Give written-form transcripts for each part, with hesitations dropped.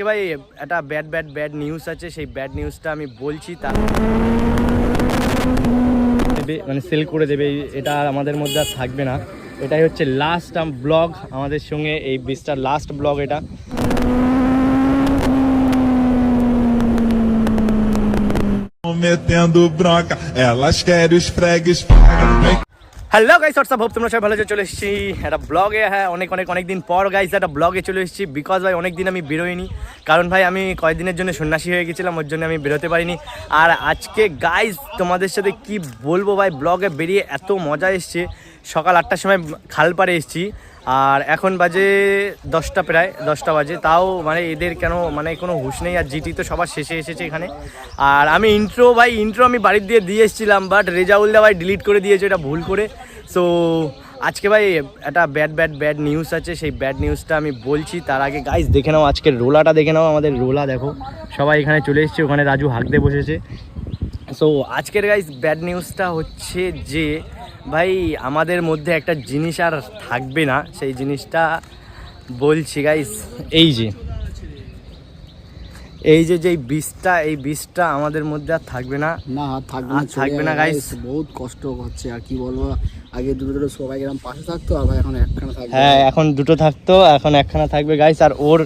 কে ভাই একটা bad news আছে, সেই ব্যাড নিউজটা আমি বলছি। তার মানে সেল করে দেবে, এটা আর আমাদের মধ্যে আর থাকবে না। এটাই হচ্ছে লাস্ট ব্লগ আমাদের সঙ্গে, এই বীজটার লাস্ট ব্লগ এটা। metendo bronca, elas querem os fregues. Hello guys, WhatsApp, hope তোমরা সবাই ভালো আছো। চলে এসেছি একটা ব্লগে। হ্যাঁ, অনেক দিন পর গাইস একটা ব্লগে চলে এসেছি। বিকজ ভাই অনেক দিন আমি বেরোইনি, কারণ ভাই আমি কয়েকদিনের জন্য সন্ন্যাসী হয়ে গেছিলাম, ওর জন্য আমি বেরোতে পারিনি। আর আজকে গাইস তোমাদের সাথে কি বলবো ভাই, ব্লগে বেরিয়ে এত মজা এসছে। সকাল 8টার সময় খালপাড়ে এসেছি, আর এখন বাজে 10টা, প্রায় 10টা বাজে। তাও মানে এদের কেন মানে কোনো হুঁশ নেই। আর জিটি তো সবার শেষে এসেছে এখানে। আর আমি ইন্ট্রো আমি বাড়ির দিয়ে এসেছিলাম, বাট রেজাউলদা ভাই ডিলিট করে দিয়েছে এটা ভুল করে। সো আজকে ভাই একটা ব্যাড নিউজ আছে, সেই ব্যাড নিউজটা আমি বলছি। তার আগে গাইস দেখে নাও আজকের রোলাটা, দেখে নাও আমাদের রোলা। দেখো সবাই এখানে চলে এসেছে, ওখানে রাজু হাঁকতে বসেছে। সো আজকের গাইস ব্যাড নিউজটা হচ্ছে যে ভাই আমাদের মধ্যে একটা জিনিস আর থাকবে না। সেই জিনিসটা বলছি গাইস, এই যে এই বীজটা আমাদের মধ্যে আর থাকবে না। থাকবে না গাইস। বহুত কষ্ট হচ্ছে, আর কি বলবো। আগে দুটো সবাই এরকম পাশে থাকতো, আর এখন একখানা থাকবে। হ্যাঁ, এখন দুটো থাকতো, এখন একখানা থাকবে গাইস। আর ওর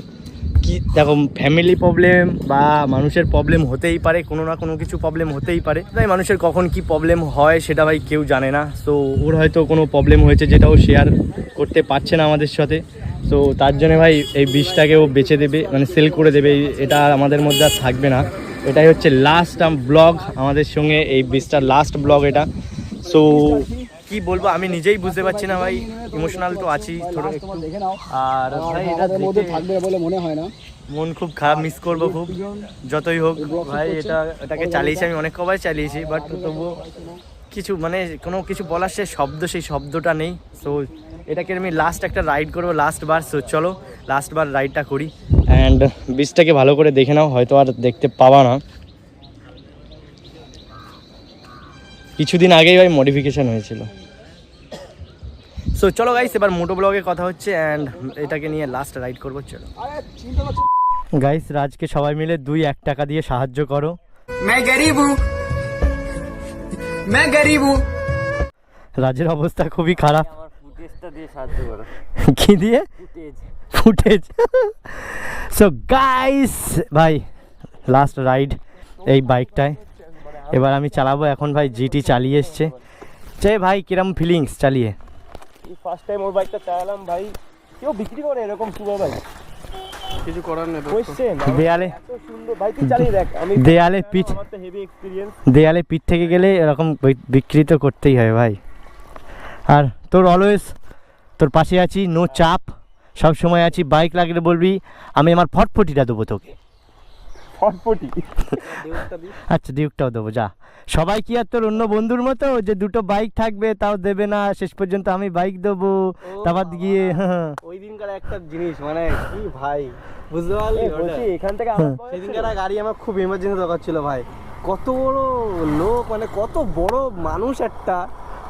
কি দেখো, ফ্যামিলি প্রবলেম বা মানুষের প্রবলেম হতেই পারে, কোনো না কোনো কিছু প্রবলেম হতেই পারে। তাই মানুষের কখন কি প্রবলেম হয় সেটা ভাই কেউ জানে না। সো ওর হয়তো কোনো প্রবলেম হয়েছে যেটা ও শেয়ার করতে পারছে না আমাদের সাথে। তো তার জন্য ভাই এই বীজটাকে ও বেচে দেবে, মানে সেল করে দেবে। এটা আর আমাদের মধ্যে আর থাকবে না। এটাই হচ্ছে লাস্ট ব্লগ আমাদের সঙ্গে, এই বীজটার লাস্ট ব্লগ এটা। সো কি বলবো আমি নিজেই বুঝতে পারছি না ভাই, ইমোশনাল তো আছি থোড়া একটু। আর ভাই এটা মধ্যে থাকবে বলে মনে হয় না, মন খুব খারাপ, মিস করবো খুব। যতই হোক ভাই এটাকে চালিয়েছি আমি, অনেক কবার চালিয়েছি, বাট তবুও কিছু মানে কোনো কিছু বলার সেই শব্দটা নেই। সো এটাকে আমি লাস্ট একটা রাইড করবো, লাস্ট বার। সো চলো লাস্ট বার রাইডটা করি। অ্যান্ড বীজটাকে ভালো করে দেখে নাও, হয়তো আর দেখতে পাবা না। কিছুদিন আগেই ভাই মডিফিকেশন হয়েছিল। সো চলো গাইস, এবার মোটো ব্লগে কথা হচ্ছে, অ্যান্ড এটাকে নিয়ে লাস্ট রাইড করবো। চলো গাইস, রাজকে সবাই মিলে 2-1 টাকা দিয়ে সাহায্য করো। রাজের অবস্থা খুবই খারাপ। কি দিয়ে? ফুটেজ। সো গাইস ভাই লাস্ট রাইড এই বাইকটায়, এবার আমি চালাবো। এখন ভাই জিটি চালিয়ে এসছে। ভাই কিরম ফিলিংস চালিয়ে? ফার্স্ট টাইম ওর বাইকটা চালালাম ভাই। কেউ বিক্রি করে এরকম সুন্দর বাইক? কিছু করার নেই। দেয়ালে সুন্দর বাইক চালিয়ে দেখ। আমি দেয়ালে পিঠ, আমার তো হেভি এক্সপেরিয়েন্স। দেয়ালে পিঠ থেকে গেলে এরকম বিক্রি তো করতেই হয় ভাই। আর তোর অলওয়েজ তোর পাশে আছি, নো চাপ, সব সময় আছি। বাইক লাগলে বলবি, আমি আমার ফটফটিটা দেবো তোকে। ফটফটি? আচ্ছা ডিউকটাও দেবো, যা। সবাই কি আর তোর অন্য বন্ধুর মতো যে দুটো বাইক থাকবে তাও দেবে না, শেষ পর্যন্ত আমি বাইক দেবো তারপর গিয়ে। ওই দিনকার একটা জিনিস মানে কি ভাই, বুঝতে পারলি? এখান থেকে সেদিনকার গাড়ি আমার খুব ইমার্জেন্সি দরকার ছিল ভাই। কত বড় লোক, মানে কত বড় মানুষ একটা,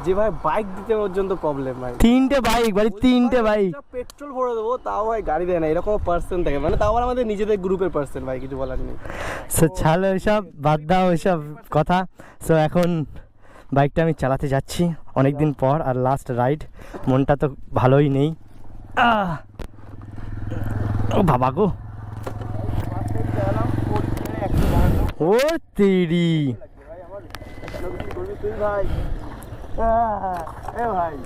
যে ভাই বাইক দিতে পর্যন্ত প্রবলেম ভাই। 3টে বাইক ভাই, 3টে বাইক। পেট্রোল ভরে দেবো তাও ভাই গাড়ি দেয় না, এরকম পার্সন থাকে। মানে তাও আমাদের নিজেদের গ্রুপের পার্সন ভাই, কিছু বলার নেই। সো ছাড়ো ওইসব, বাদ দাও ওইসব কথা। সো এখন বাইকটা আমি চালাতে যাচ্ছি অনেক দিন পর, আর লাস্ট রাইড। মনটা তো ভালোই নেই। ও বাবা গো, ও তেরি ভাই। ভাই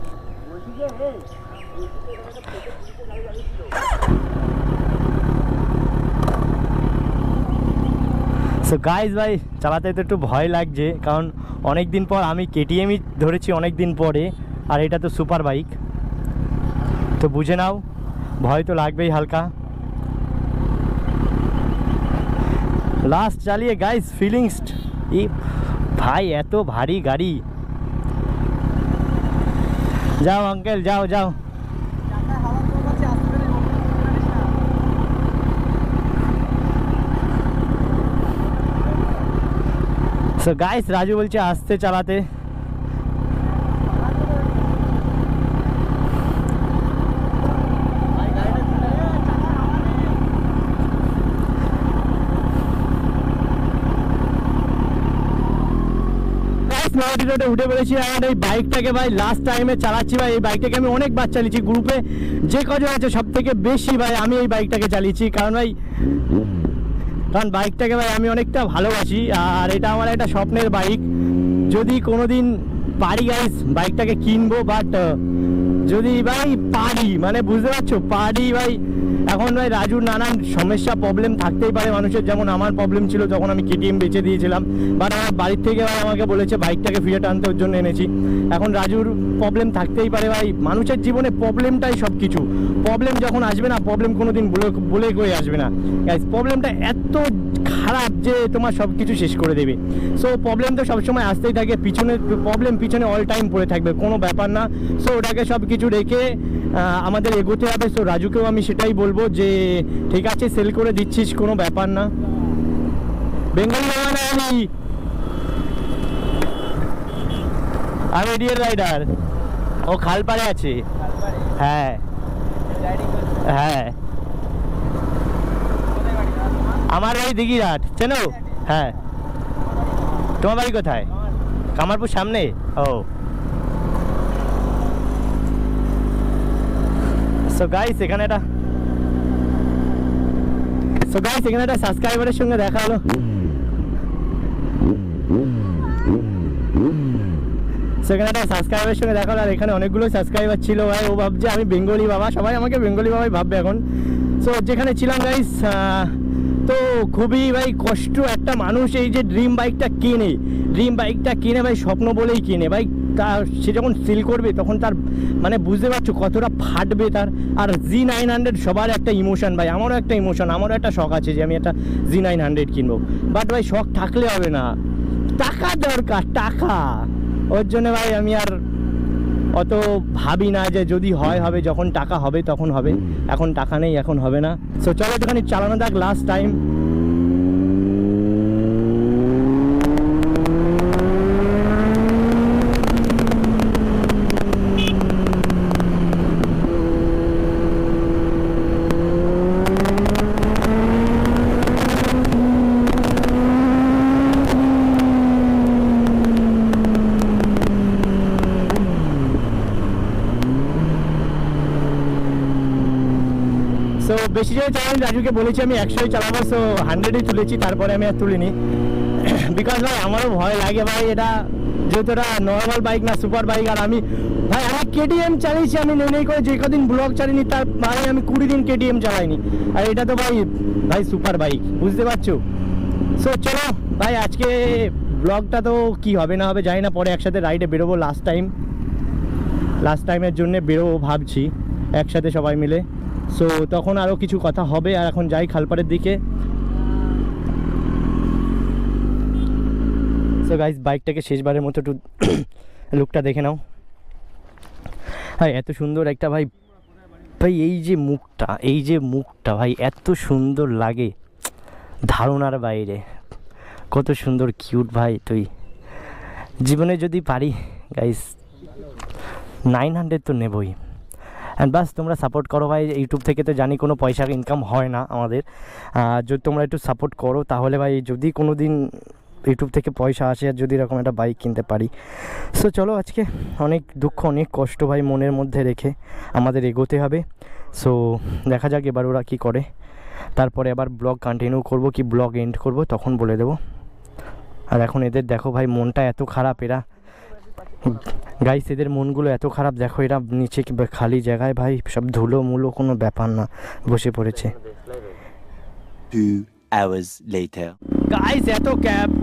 সো গাইজ ভাই চালাতে তো একটু ভয় লাগছে, কারণ অনেক দিন পর আমি কেটিএমই ধরেছি অনেক দিন পরে, আর এটা তো সুপার বাইক। তো বুঝে নাও, ভয় তো লাগবেই হালকা। লাস্ট চালিয়ে গাইজ ফিলিংস, ই ভাই এত ভারী গাড়ি। যাও আঙ্কেল, যাও যাও। সো গাইস রাজু বলছে আস্তে চালাতে। নয়াটি রোডে উঠে পড়েছি আর এই বাইকটাকে ভাই লাস্ট টাইমে চালাচ্ছি ভাই। এই বাইকটাকে আমি অনেকবার চালিয়েছি, গ্রুপে যে কজন আছে সব থেকে বেশি ভাই আমি এই বাইকটাকে চালিয়েছি, কারণ বাইকটাকে ভাই আমি অনেকটা ভালোবাসি আর এটা আমার একটা স্বপ্নের বাইক। যদি কোনোদিন পারি গাইস বাইকটাকে কিনবো, বাট যদি ভাই পারি, মানে বুঝতে পারছো পারি ভাই। এখন ভাই রাজুর নানান সমস্যা প্রবলেম থাকতেই পারে মানুষের, যেমন আমার প্রবলেম ছিল যখন আমি কেটিএম বেচে দিয়েছিলাম, বাট আমার বাড়ির থেকে ভাই আমাকে বলেছে বাইকটাকে ফিরে টানতে, ওর জন্য এনেছি। এখন রাজুর প্রবলেম থাকতেই পারে ভাই, মানুষের জীবনে প্রবলেমটাই সব কিছু। প্রবলেম যখন আসবে না, প্রবলেম কোনো দিন বলে করে আসবে না গাইস। প্রবলেমটা এত খারাপ যে তোমার সব কিছু শেষ করে দেবে। সো প্রবলেম তো সবসময় আসতেই থাকে, পিছনে প্রবলেম পিছনে অল টাইম পড়ে থাকবে, কোনো ব্যাপার না। সো ওটাকে সব কিছু রেখে আমাদের এগোতে হবে। সো রাজুকেও আমি সেটাই বলবো যে ঠিক আছে সেল করে দিচ্ছিস, কোনো ব্যাপার না। বেঙ্গলি বাবা না আমি রিয়েল রাইডার, ও খালপাড়ে আছে। হ্যাঁ হ্যাঁ আমার বাড়ি দিঘিরহাট, চেনো? হ্যাঁ তোমার বাড়ি কোথায়? কামারপুর সামনে। ও সো গাইস এখানে একটা সাবস্ক্রাইবারের সঙ্গে দেখা হলো। সেখানে একটা সাবস্ক্রাইবারের সঙ্গে দেখা হলো আর এখানে অনেকগুলো সাবস্ক্রাইবার ছিল ভাই। ও ভাবছে আমি বেঙ্গলি বাবা, সবাই আমাকে বেঙ্গলি বাবাই ভাববে এখন। সো যেখানে ছিলাম গাইস, তো খুবই ভাই কষ্ট একটা মানুষ এই যে ড্রিম বাইকটা কিনে ভাই, স্বপ্ন বলেই কিনে ভাই। তার সে যখন সেল করবে তখন তার মানে বুঝতে পারছো কতটা ফাটবে তার। আর Z900 সবার একটা ইমোশন ভাই, আমারও একটা ইমোশন, আমারও একটা শখ আছে যে আমি একটা Z900 কিনবো। বাট ভাই শখ থাকলে হবে না, টাকা দরকার, টাকা। ওর জন্য ভাই আমি আর অত ভাবি না যে যদি হয় হবে, যখন টাকা হবে তখন হবে। এখন টাকা নেই, এখন হবে না। সো চলো একটুখানি চালানো যাক লাস্ট টাইম। সো বেশি জোরে চালানি, রাজুকে বলেছি আমি 100 চালাবো। সো 100-ই তুলেছি, তারপরে আমি আর তুলিনি বিকজ ভাই আমারও ভয় লাগে ভাই। এটা যেহেতু এটা নর্মাল বাইক না, সুপার বাইক। আর আমি কেটিএম চালিয়েছি, আমি নেই করে যে কদিন ব্লগ চালিনি তার ভাই আমি 20 দিন কেটিএম চালাইনি। আর এটা তো ভাই সুপার বাইক, বুঝতে পারছো। সো চলো ভাই আজকে ব্লগটা তো কি হবে না হবে জানি না, পরে একসাথে রাইডে বেরোবো লাস্ট টাইমের জন্য বেরোবো ভাবছি একসাথে সবাই মিলে। সো তখন আরও কিছু কথা হবে। আর এখন যাই খালপাড়ের দিকে। সো গাইস বাইকটাকে শেষবারের মতো একটু লুকটা দেখে নাও। হ্যাঁ এত সুন্দর একটা ভাই এই যে মুখটা ভাই এত সুন্দর লাগে, ধারণার বাইরে। কত সুন্দর কিউট ভাই তুই। জীবনে যদি পারি গাইস 900 তো নেবই। অ্যান্ড বাস তোমরা সাপোর্ট করো ভাই। ইউটিউব থেকে তো জানি কোনো পয়সা ইনকাম হয় না আমাদের, যদি তোমরা একটু সাপোর্ট করো তাহলে ভাই যদি কোনো দিন ইউটিউব থেকে পয়সা আসে আর যদি এরকম একটা বাইক কিনতে পারি। সো চলো আজকে অনেক দুঃখ অনেক কষ্ট ভাই মনের মধ্যে রেখে আমাদের এগোতে হবে। সো দেখা যাক এবার ওরা কী করে, তারপরে আবার ব্লগ কন্টিনিউ করব কি ব্লগ এন্ড করব তখন বলে দেবো। আর এখন এদের দেখো ভাই মনটা এত খারাপ, এরা গাইস এদের মনগুলো এত খারাপ দেখো। এরা নিচে খালি জায়গায় ভাই সব ধুলো মুলো কোনো ব্যাপার না বসে পড়েছে। 2 hours later গাইস এত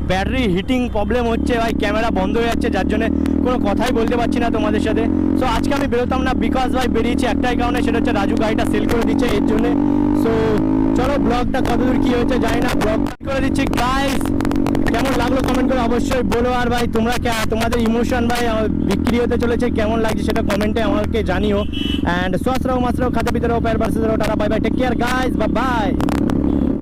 ব্যাটারি হিটিং প্রবলেম হচ্ছে ভাই, ক্যামেরা বন্ধ হয়ে যাচ্ছে যার জন্য কোনো কথাই বলতে পারছি না তোমাদের সাথে। সো আজকে আমি বেরোতাম না বিকজ ভাই বেরিয়েছি একটাই কারণে, সেটা হচ্ছে রাজু গাড়িটা সেল করে দিচ্ছে এর জন্যে। সো চলো ব্লগটা কতদূর কী হয়েছে জানি না, ব্লগ করে দিচ্ছি গাইস। কেমন লাগলো কমেন্ট করে অবশ্যই বলো। আর ভাই তোমরা তোমাদের ইমোশন ভাই বিক্রি হতে চলেছে, কেমন লাগছে সেটা কমেন্টে আমাকে জানিও। অ্যান্ড শ্বাস রাও মাছ রাও খাতে পিতে রাও প্যার বার্সেস রাও টাটা bye bye, take care guys, bye by.